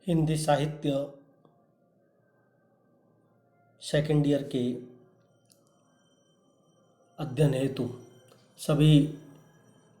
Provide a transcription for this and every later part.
हिंदी साहित्य second year के अध्ययन हेतु सभी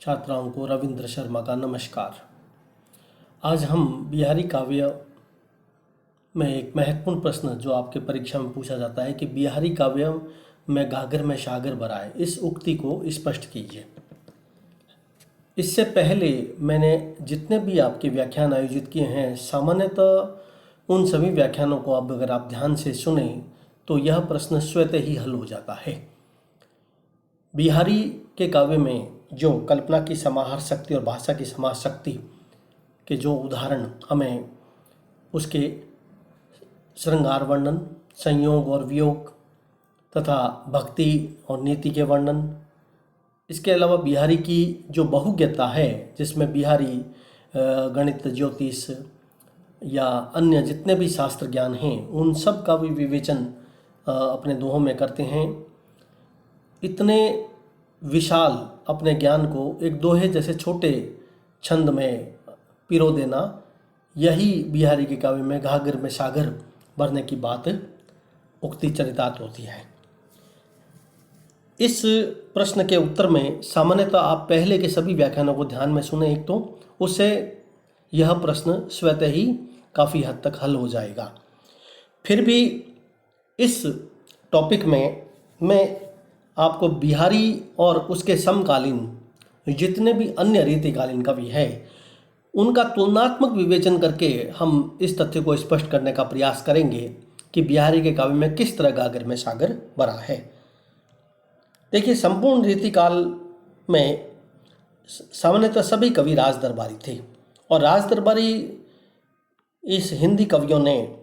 छात्राओं को रविंद्र शर्मा का नमस्कार। आज हम बिहारी काव्य में एक महत्वपूर्ण प्रश्न जो आपके परीक्षा में पूछा जाता है कि बिहारी काव्य में गागर में सागर भराए, इस उक्ति को स्पष्ट कीजिए। इससे पहले मैंने जितने भी आपके व्याख्यान आयोजित किए हैं, सामान्यतः उन सभी व्याख्यानों को अब अगर आप ध्यान से सुने तो यह प्रश्न स्वतः ही हल हो जाता है। बिहारी के काव्य में जो कल्पना की समाहार शक्ति और भाषा की समाहार शक्ति के जो उदाहरण हमें उसके श्रृंगार वर्णन, संयोग और वियोग तथा भक्ति और नीति के वर्णन, इसके अलावा बिहारी की जो बहुज्ञता है जिसमें बिहारी गणित, ज्योतिष या अन्य जितने भी शास्त्र ज्ञान हैं उन सब का भी विवेचन अपने दोहों में करते हैं। इतने विशाल अपने ज्ञान को एक दोहे जैसे छोटे छंद में पिरो देना, यही बिहारी के काव्य में घाघर में सागर भरने की बात उक्ति चरितार्थ होती है। इस प्रश्न के उत्तर में सामान्यतः आप पहले के सभी व्याख्यानों को ध्यान में सुने एक तो उससे यह प्रश्न स्वतः ही काफ़ी हद तक हल हो जाएगा। फिर भी इस टॉपिक में मैं आपको बिहारी और उसके समकालीन जितने भी अन्य रीतिकालीन कवि हैं उनका तुलनात्मक विवेचन करके हम इस तथ्य को स्पष्ट करने का प्रयास करेंगे कि बिहारी के काव्य में किस तरह गागर में सागर भरा है। देखिए, संपूर्ण रीतिकाल में सामान्यतः सभी कवि राज दरबारी थे और राज दरबारी इस हिंदी कवियों ने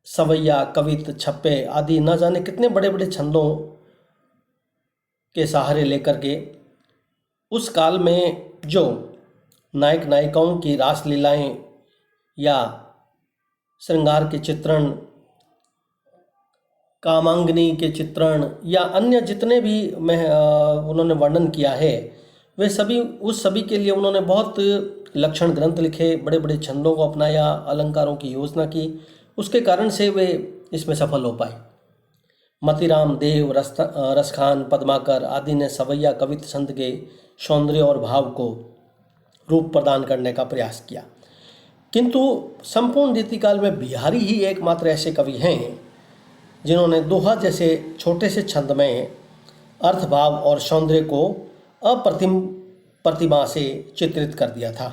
सवैया, कवित, छप्पे आदि न जाने कितने बड़े बड़े छंदों के सहारे लेकर के उस काल में जो नायक नायिकाओं की रासलीलाएं या श्रृंगार के चित्रण, कामांगनी के चित्रण या अन्य जितने भी उन्होंने वर्णन किया है वे सभी उस सभी के लिए उन्होंने बहुत लक्षण ग्रंथ लिखे, बड़े बड़े छंदों को अपनाया, अलंकारों की योजना की। उसके कारण से वे इसमें सफल हो पाए। मतीराम, देव, रसखान, पद्माकर आदि ने सवैया कवित छंद के सौंदर्य और भाव को रूप प्रदान करने का प्रयास किया, किंतु संपूर्ण रीतिकाल में बिहारी ही एकमात्र ऐसे कवि हैं जिन्होंने दोहा जैसे छोटे से छंद में अर्थभाव और सौंदर्य को अप्रतिम प्रतिमा से चित्रित कर दिया था।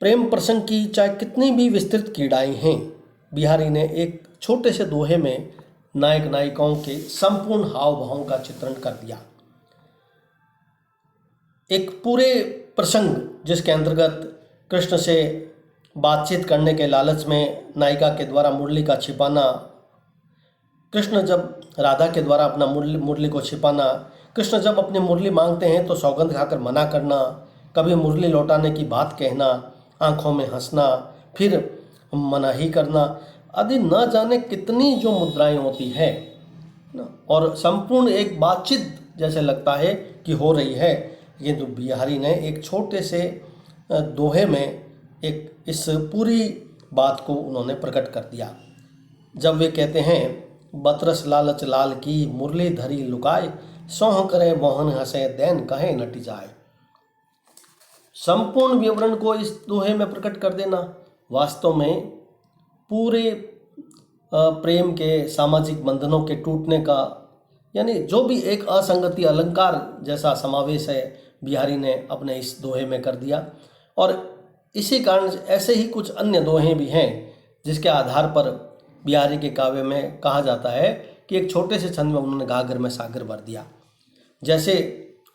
प्रेम प्रसंग की चाहे कितनी भी विस्तृत क्रीड़ाएं हैं, बिहारी ने एक छोटे से दोहे में नायक नायिकाओं के संपूर्ण हाव भावों का चित्रण कर दिया। एक पूरे प्रसंग जिसके अंतर्गत कृष्ण से बातचीत करने के लालच में नायिका के द्वारा मुरली का छिपाना, कृष्ण जब राधा के द्वारा अपना मुरली को छिपाना, कृष्ण जब अपनी मुरली मांगते हैं तो सौगंध खाकर मना करना, कभी मुरली लौटाने की बात कहना, आंखों में हंसना, फिर मनाही करना आदि न जाने कितनी जो मुद्राएं होती है और संपूर्ण एक बातचीत जैसे लगता है कि हो रही है, किंतु बिहारी ने एक छोटे से दोहे में एक इस पूरी बात को उन्होंने प्रकट कर दिया। जब वे कहते हैं, बतरस लालच लाल की मुरली धरी लुकाए, सोह करे मोहन हंसे दैन कहे नटी जाए। संपूर्ण विवरण को इस दोहे में प्रकट कर देना वास्तव में पूरे प्रेम के सामाजिक बंधनों के टूटने का, यानी जो भी एक असंगति अलंकार जैसा समावेश है बिहारी ने अपने इस दोहे में कर दिया। और इसी कारण ऐसे ही कुछ अन्य दोहे भी हैं जिसके आधार पर बिहारी के काव्य में कहा जाता है कि एक छोटे से छंद में उन्होंने गागर में सागर भर दिया। जैसे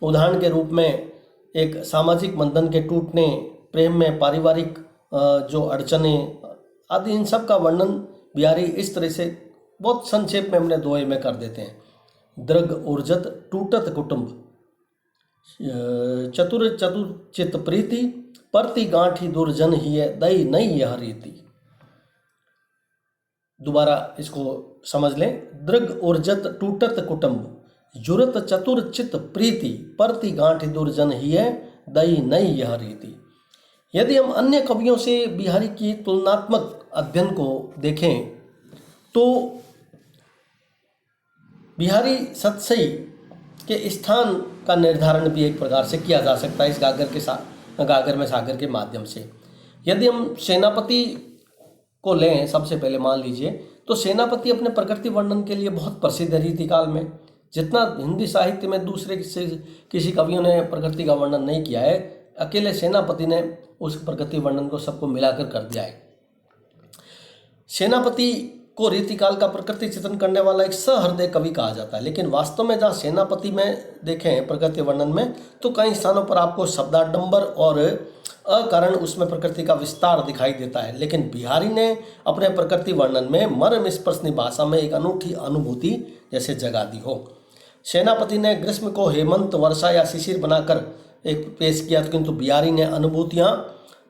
उदाहरण के रूप में एक सामाजिक बंधन के टूटने, प्रेम में पारिवारिक जो अड़चने आदि, इन सब का वर्णन बिहारी इस तरह से बहुत संक्षेप में अपने दोहे में कर देते हैं। दृग ऊर्जत टूटत कुटुंब, चतुर चतुर चित प्रीति, परती गांठी दुर्जन ही है दई नहीं यह रीति। दोबारा इसको समझ लें। दृग ऊर्जत टूटत कुटुंब, जुरत चतुर चित प्रीति, परती गांठी दुर्जन ही है दई नहीं यह रीति। यदि हम अन्य कवियों से बिहारी की तुलनात्मक अध्ययन को देखें तो बिहारी सतसई के स्थान का निर्धारण भी एक प्रकार से किया जा सकता है इस गागर में सागर के माध्यम से। यदि हम सेनापति को लें, सबसे पहले मान लीजिए तो सेनापति अपने प्रकृति वर्णन के लिए बहुत प्रसिद्ध है रीतिकाल में। जितना हिंदी साहित्य में दूसरे किसी कवियों ने प्रकृति का वर्णन नहीं किया है, अकेले सेनापति ने उस प्रकृति वर्णन को सबको मिलाकर कर दिया है। सेनापति को रीतिकाल का प्रकृति चित्रण करने वाला एक सहृदय कवि कहा जाता है, लेकिन वास्तव में जहाँ सेनापति में देखें प्रकृति वर्णन में तो कई स्थानों पर आपको शब्दाडंबर और अकारण उसमें प्रकृति का विस्तार दिखाई देता है। लेकिन बिहारी ने अपने प्रकृति वर्णन में मर्म स्पर्शनी भाषा में एक अनूठी अनुभूति जैसे जगा दी हो। सेनापति ने ग्रीष्म को हेमंत, वर्षा या शिशिर बनाकर एक पेश किया, किंतु बिहारी ने अनुभूतियाँ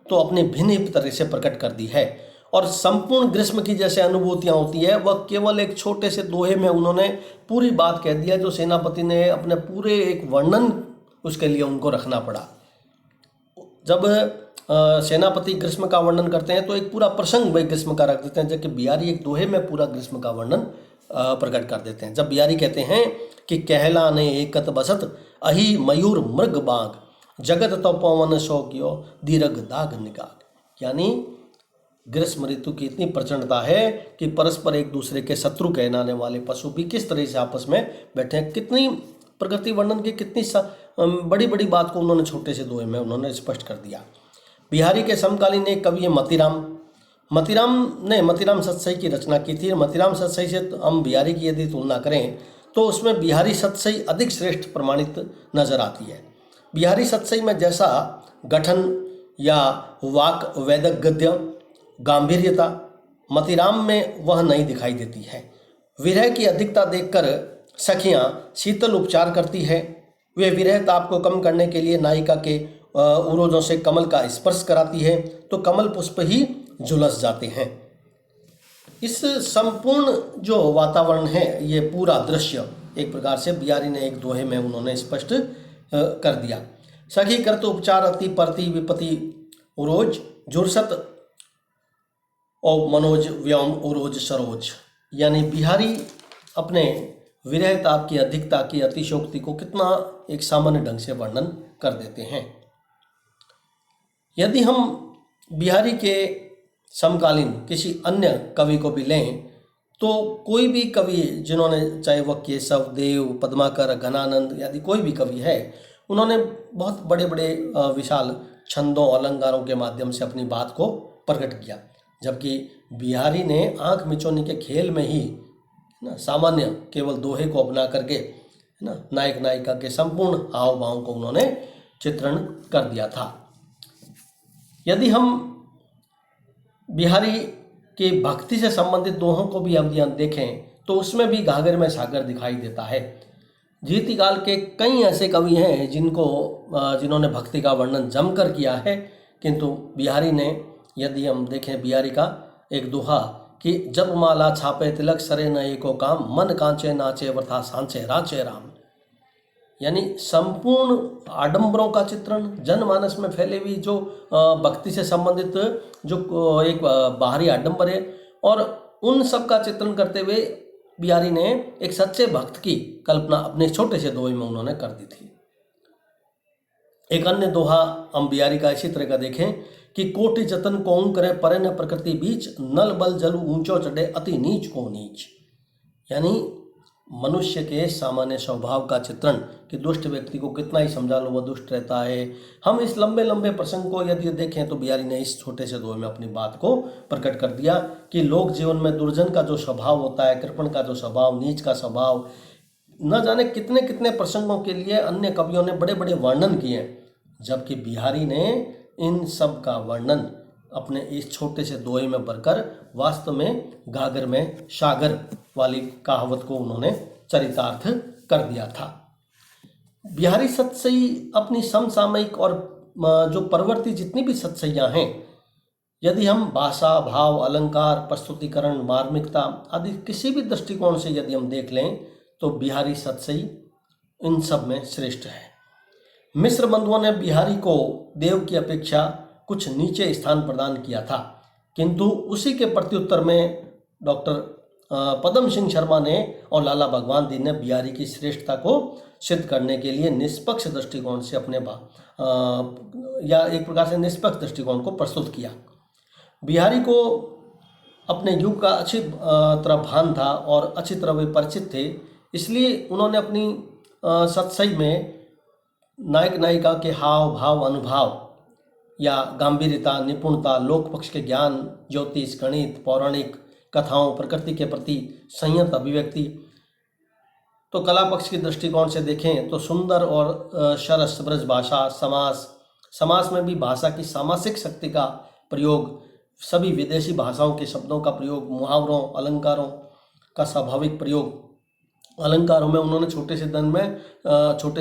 तो अपनी भिन्न तरह से प्रकट कर दी है। और संपूर्ण ग्रीष्म की जैसे अनुभूतियाँ होती है वह केवल एक छोटे से दोहे में उन्होंने पूरी बात कह दिया, जो सेनापति ने अपने पूरे एक वर्णन उसके लिए उनको रखना पड़ा। जब सेनापति ग्रीष्म का वर्णन करते हैं तो एक पूरा प्रसंग वही ग्रीष्म का रख देते हैं, जबकि बिहारी एक दोहे में पूरा ग्रीष्म का वर्णन प्रकट कर देते हैं। जब बिहारी कहते हैं कि कहला ने एकत बसत अहि मयूर मृग बाग, जगत तो पवन शोक्यो दीर्घ दाग निकाग, यानी ग्रीष्म ऋतु की इतनी प्रचंडता है कि परस्पर एक दूसरे के शत्रु कहलाने वाले पशु भी किस तरह से आपस में बैठे हैं। कितनी प्रकृति वर्णन की कितनी बड़ी बड़ी बात को उन्होंने छोटे से दोहे में उन्होंने स्पष्ट कर दिया। बिहारी के समकालीन एक कवि है मतीराम सतसई की रचना की थी। मतीराम सतसई से हम बिहारी की यदि तुलना करें तो उसमें बिहारी सतसई अधिक श्रेष्ठ प्रमाणित नजर आती है। बिहारी सतसई में जैसा गठन या वाक वैदक गद्य गांभीर्यता मतीराम में वह नहीं दिखाई देती है। विरह की अधिकता देखकर सखियां शीतल उपचार करती है। वे विरह ताप को कम करने के लिए नायिका के उरोजों से कमल का स्पर्श कराती है तो कमल पुष्प ही झुलस जाते हैं। इस संपूर्ण जो वातावरण है, ये पूरा दृश्य एक प्रकार से बिहारी ने एक दोहे में उन्होंने स्पष्ट कर दिया। सखी करत उपचार अति परति विपति उरोज जुरसत और मनोज व्योम उरोज सरोज, यानी बिहारी अपने विरह ताप की अधिकता की अतिशोक्ति को कितना एक सामान्य ढंग से वर्णन कर देते हैं। यदि हम बिहारी के समकालीन किसी अन्य कवि को भी लें तो कोई भी कवि जिन्होंने, चाहे वह केशव, देव, पद्माकर, घनानंद आदि कोई भी कवि है, उन्होंने बहुत बड़े बड़े विशाल छंदों अलंकारों के माध्यम से अपनी बात को प्रकट किया, जबकि बिहारी ने आंख मिचौनी के खेल में ही ना सामान्य केवल दोहे को अपना करके ना नायक नायिका के संपूर्ण हाव भाव को उन्होंने चित्रण कर दिया था। यदि हम बिहारी के भक्ति से संबंधित दोहों को भी हम देखें तो उसमें भी घाघर में सागर दिखाई देता है। रीतिकाल के कई ऐसे कवि हैं जिन्होंने भक्ति का वर्णन जमकर किया है, किंतु बिहारी ने, यदि हम देखें बिहारी का एक दोहा कि जब माला छापे तिलक सरे न एको काम, मन कांचे नाचे वृथा सांचे राचे राम, यानी संपूर्ण आडंबरों का चित्रण, जनमानस में फैले हुई जो भक्ति से संबंधित जो एक बाहरी आडंबर है, और उन सब का चित्रण करते हुए बिहारी ने एक सच्चे भक्त की कल्पना अपने छोटे से दोहे में उन्होंने कर दी थी। एक अन्य दोहा हम बिहारी का इसी तरह का देखें कि कोटि जतन को करे परे न प्रकृति बीच, नल बल जल ऊंचो चढ़े अति नीच को नीच, यानी मनुष्य के सामान्य स्वभाव का चित्रण कि दुष्ट व्यक्ति को कितना ही समझा लो वह दुष्ट रहता है। हम इस लंबे लंबे प्रसंग को यदि देखें तो बिहारी ने इस छोटे से दोहे में अपनी बात को प्रकट कर दिया कि लोक जीवन में दुर्जन का जो स्वभाव होता है, कृपण का जो स्वभाव, नीच का स्वभाव, न जाने कितने कितने प्रसंगों के लिए अन्य कवियों ने बड़े बड़े वर्णन किए, जबकि बिहारी ने इन सब का वर्णन अपने इस छोटे से दोहे में भरकर वास्तव में गागर में सागर वाली कहावत को उन्होंने चरितार्थ कर दिया था। बिहारी सतसई अपनी समसामयिक और जो परवर्ती जितनी भी सतसैयाँ हैं, यदि हम भाषा, भाव, अलंकार, प्रस्तुतिकरण, मार्मिकता आदि किसी भी दृष्टिकोण से यदि हम देख लें तो बिहारी सतसई इन सब में श्रेष्ठ है। मिस्र बंधुओं ने बिहारी को देव की अपेक्षा कुछ नीचे स्थान प्रदान किया था, किंतु उसी के प्रत्युत्तर में डॉक्टर पदम सिंह शर्मा ने और लाला भगवान दीन ने बिहारी की श्रेष्ठता को सिद्ध करने के लिए निष्पक्ष दृष्टिकोण से या एक प्रकार से निष्पक्ष दृष्टिकोण को प्रस्तुत किया। बिहारी को अपने युग का अच्छी तरह भान था और अच्छी तरह वे परिचित थे, इसलिए उन्होंने अपनी सतसई में नायक नायिका के हाव भाव अनुभाव या गंभीरता, निपुणता, लोक पक्ष के ज्ञान, ज्योतिष, गणित, पौराणिक कथाओं, प्रकृति के प्रति संयत अभिव्यक्ति, तो कला पक्ष की दृष्टिकोण से देखें तो सुंदर और सरस ब्रज भाषा, समास में भी भाषा की सामासिक शक्ति का प्रयोग, सभी विदेशी भाषाओं के शब्दों का प्रयोग, मुहावरों, अलंकारों का स्वाभाविक प्रयोग। अलंकारों में उन्होंने छोटे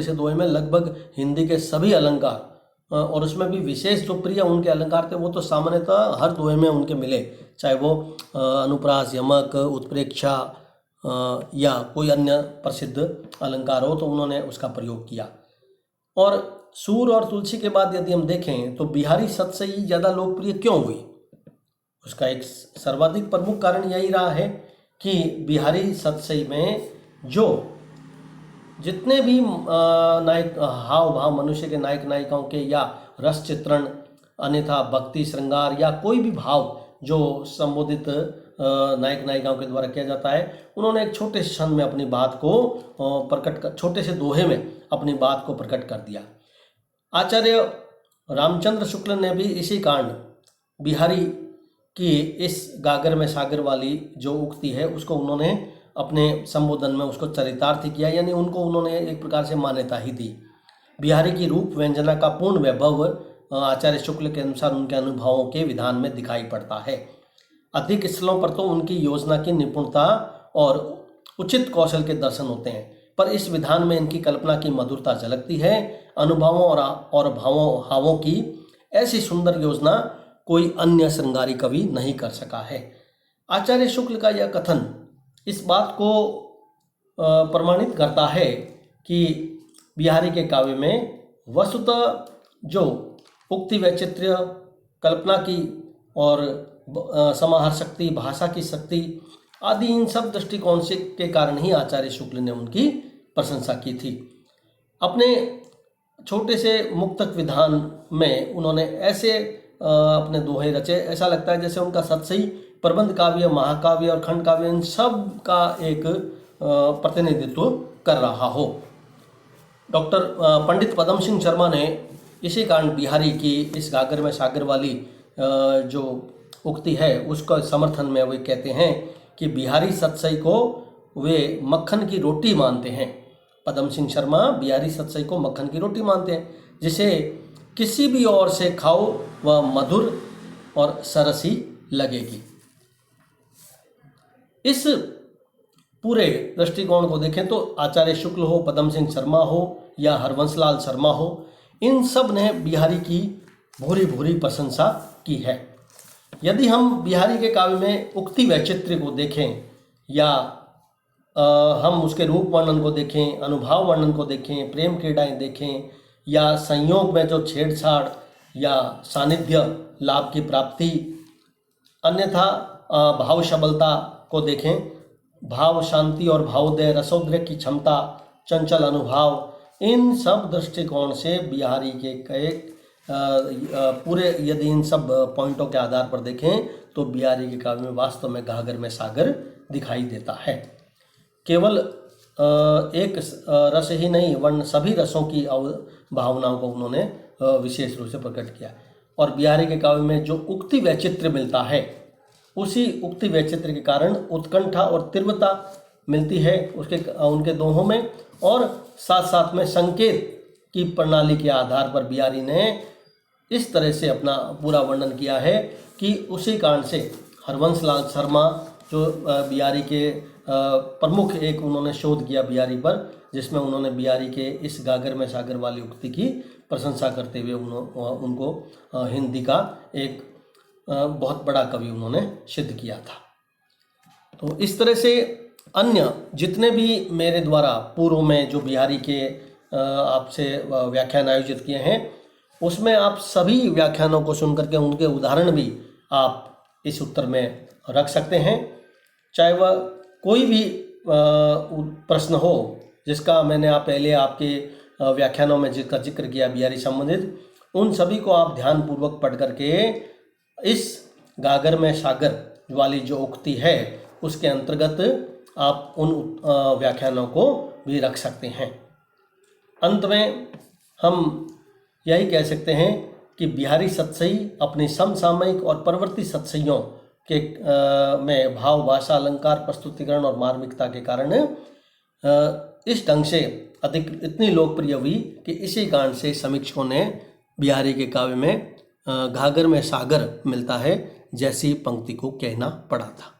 से दोहे में लगभग हिंदी के सभी अलंकार, और उसमें भी विशेष जो प्रिय उनके अलंकार थे वो तो सामान्यतः हर दोहे में उनके मिले, चाहे वो अनुप्रास, यमक, उत्प्रेक्षा या कोई अन्य प्रसिद्ध अलंकार हो, तो उन्होंने उसका प्रयोग किया। और सूर और तुलसी के बाद यदि हम देखें तो बिहारी सतसई ज़्यादा लोकप्रिय क्यों हुई, उसका एक सर्वाधिक प्रमुख कारण यही रहा है कि बिहारी सतसई में जो जितने भी नायक हाव भाव मनुष्य के नायक नायिकाओं के या रस चित्रण, अन्यथा भक्ति, श्रृंगार या कोई भी भाव जो संबोधित नायक नायिकाओं के द्वारा किया जाता है, उन्होंने एक छोटे से छंद में अपनी बात को छोटे से दोहे में अपनी बात को प्रकट कर दिया। आचार्य रामचंद्र शुक्ल ने भी इसी कारण बिहारी की इस गागर में सागर वाली जो उक्ति है उसको उन्होंने अपने संबोधन में उसको चरितार्थ किया, यानी उनको उन्होंने एक प्रकार से मान्यता ही दी। बिहारी की रूप व्यंजना का पूर्ण वैभव आचार्य शुक्ल के अनुसार उनके अनुभवों के विधान में दिखाई पड़ता है। अधिक स्थलों पर तो उनकी योजना की निपुणता और उचित कौशल के दर्शन होते हैं, पर इस विधान में इनकी कल्पना की मधुरता झलकती है। अनुभवों और भावों की ऐसी सुंदर योजना कोई अन्य श्रृंगारी कवि नहीं कर सका है। आचार्य शुक्ल का यह कथन इस बात को प्रमाणित करता है कि बिहारी के काव्य में वस्तुतः जो उक्ति, वैचित्र्य, कल्पना की और समाहार शक्ति, भाषा की शक्ति आदि, इन सब दृष्टिकोण से के कारण ही आचार्य शुक्ल ने उनकी प्रशंसा की थी। अपने छोटे से मुक्तक विधान में उन्होंने ऐसे अपने दोहे रचे, ऐसा लगता है जैसे उनका सतसई प्रबंध काव्य, महाकाव्य और खंड काव्य इन सब का एक प्रतिनिधित्व कर रहा हो। डॉक्टर पंडित पदम सिंह शर्मा ने इसी कारण बिहारी की इस गागर में सागर वाली जो उक्ति है उसका समर्थन में वे कहते हैं कि बिहारी सतसई को वे मक्खन की रोटी मानते हैं। पदम सिंह शर्मा बिहारी सतसई को मक्खन की रोटी मानते हैं, जिसे किसी भी ओर से खाओ वह मधुर और सरसी लगेगी। इस पूरे दृष्टिकोण को देखें तो आचार्य शुक्ल हो, पदम सिंह शर्मा हो या हरवंशलाल शर्मा हो, इन सब ने बिहारी की भूरी भूरी प्रशंसा की है। यदि हम बिहारी के काव्य में उक्ति वैचित्र्य को देखें या हम उसके रूप वर्णन को देखें, अनुभाव वर्णन को देखें, प्रेम क्रीड़ाएँ देखें या संयोग में जो छेड़छाड़ या सानिध्य लाभ की प्राप्ति, अन्यथा भाव सबलता को देखें, भाव शांति और भावोदय, रसोदय की क्षमता, चंचल अनुभाव, इन सब दृष्टिकोण से बिहारी के कई पूरे यदि इन सब पॉइंटों के आधार पर देखें तो बिहारी के काव्य में वास्तव में गागर में सागर दिखाई देता है। केवल एक रस ही नहीं वर्ण सभी रसों की भावनाओं को उन्होंने विशेष रूप से प्रकट किया। और बिहारी के काव्य में जो उक्ति वैचित्र्य मिलता है, उसी उक्ति वैचित्र्य के कारण उत्कंठा और तीव्रता मिलती है उनके दोहों में, और साथ साथ में संकेत की प्रणाली के आधार पर बिहारी ने इस तरह से अपना पूरा वर्णन किया है कि उसी कारण से हरवंशलाल शर्मा जो बिहारी के प्रमुख एक उन्होंने शोध किया बिहारी पर, जिसमें उन्होंने बिहारी के इस गागर में सागर वाली उक्ति की प्रशंसा करते हुए उनको हिंदी का एक बहुत बड़ा कवि उन्होंने सिद्ध किया था। तो इस तरह से अन्य जितने भी मेरे द्वारा पूर्व में जो बिहारी के आपसे व्याख्यान आयोजित किए हैं, उसमें आप सभी व्याख्यानों को सुन करके उनके उदाहरण भी आप इस उत्तर में रख सकते हैं। चाहे वह कोई भी प्रश्न हो जिसका मैंने पहले आपके व्याख्यानों में जिसका जिक्र किया बिहारी संबंधित, उन सभी को आप ध्यानपूर्वक पढ़ करके इस गागर में सागर वाली जो उक्ति है उसके अंतर्गत आप उन व्याख्यानों को भी रख सकते हैं। अंत में हम यही कह सकते हैं कि बिहारी सतसई अपनी समसामयिक और प्रवर्ती सतसइयों के में भाव, भाषा, अलंकार, प्रस्तुतिकरण और मार्मिकता के कारण इस ढंग से अधिक इतनी लोकप्रिय हुई कि इसी कारण से समीक्षकों ने बिहारी के काव्य में घाघर में सागर मिलता है जैसी पंक्ति को कहना पड़ा था।